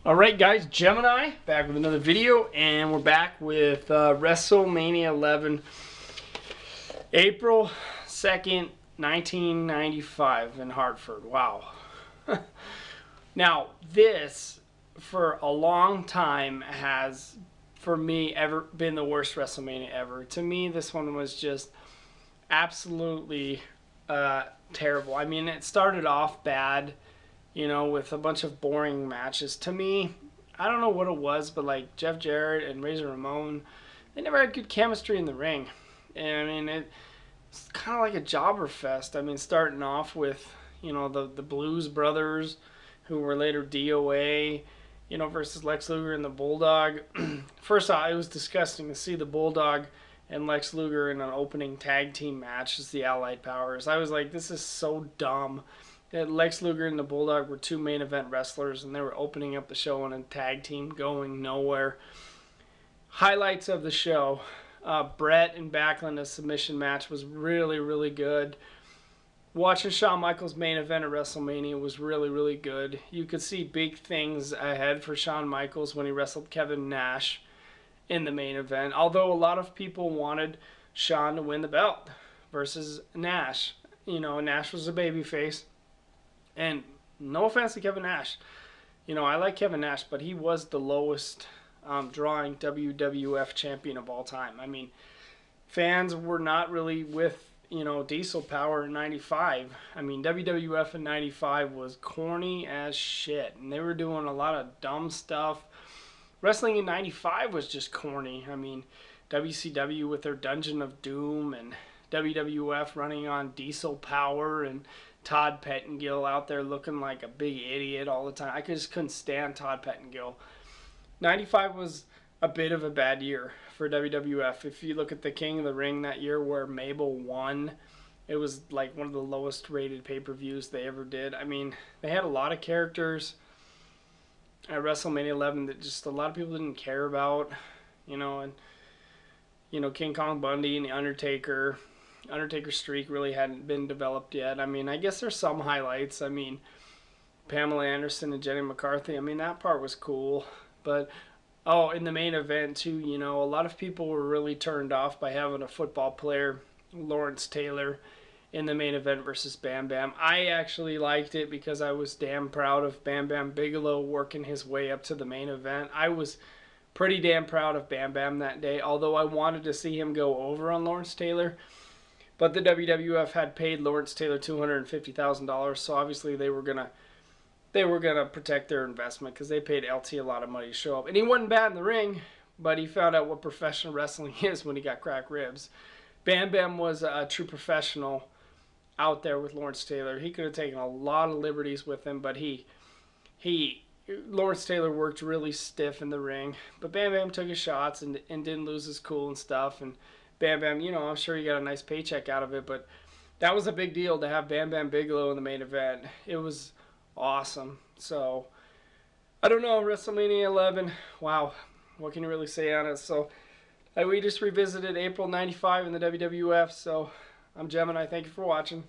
Alright guys, Gemini, back with another video, and we're back with WrestleMania 11, April 2nd, 1995 in Hartford. Wow. Now, this, for a long time, has, for me, ever been the worst WrestleMania ever. To me, this one was just absolutely terrible. I mean, it started off bad, you know, with a bunch of boring matches. To me, I don't know what it was, but like Jeff Jarrett and Razor Ramon, they never had good chemistry in the ring. And I mean, it's kind of like a jobber fest. I mean, starting off with, you know, the Blues Brothers, who were later DOA, you know, versus Lex Luger and the Bulldog. First off, it was disgusting to see the Bulldog and Lex Luger in an opening tag team match as the Allied Powers. I was like, this is so dumb. Lex Luger and the Bulldog were two main event wrestlers, and they were opening up the show in a tag team going nowhere. Highlights of the show. Brett and Backlund, a submission match, was really, really good. Watching Shawn Michaels' main event at WrestleMania was really, really good. You could see big things ahead for Shawn Michaels when he wrestled Kevin Nash in the main event, although a lot of people wanted Shawn to win the belt versus Nash. You know, Nash was a babyface. And no offense to Kevin Nash. You know, I like Kevin Nash, but he was the lowest drawing WWF champion of all time. I mean, fans were not really with, you know, Diesel Power in 95. I mean, WWF in 95 was corny as shit. And they were doing a lot of dumb stuff. Wrestling in 95 was just corny. I mean, WCW with their Dungeon of Doom and WWF running on Diesel Power and Todd Pettengill out there looking like a big idiot all the time. I just couldn't stand Todd Pettengill. 95 was a bit of a bad year for WWF. If you look at the King of the Ring that year where Mabel won, it was like one of the lowest rated pay-per-views they ever did. I mean, they had a lot of characters at WrestleMania 11 that just a lot of people didn't care about, you know, and, you know, King Kong Bundy and The Undertaker. Undertaker's streak really hadn't been developed yet. I mean, I guess there's some highlights. I mean, Pamela Anderson and Jenny McCarthy, I mean, that part was cool. But, oh, in the main event, too, you know, a lot of people were really turned off by having a football player, Lawrence Taylor, in the main event versus Bam Bam. I actually liked it because I was damn proud of Bam Bam Bigelow working his way up to the main event. I was pretty damn proud of Bam Bam that day, although I wanted to see him go over on Lawrence Taylor. But the WWF had paid Lawrence Taylor $250,000, so obviously they were gonna protect their investment because they paid LT a lot of money to show up. And he wasn't bad in the ring, but he found out what professional wrestling is when he got cracked ribs. Bam Bam was a true professional out there with Lawrence Taylor. He could have taken a lot of liberties with him, but Lawrence Taylor worked really stiff in the ring. But Bam Bam took his shots and didn't lose his cool and stuff. And Bam Bam, you know, I'm sure he got a nice paycheck out of it, but that was a big deal to have Bam Bam Bigelow in the main event. It was awesome. So, I don't know, WrestleMania 11, wow, what can you really say on it? So, we just revisited April 95 in the WWF, so I'm Gemini, thank you for watching.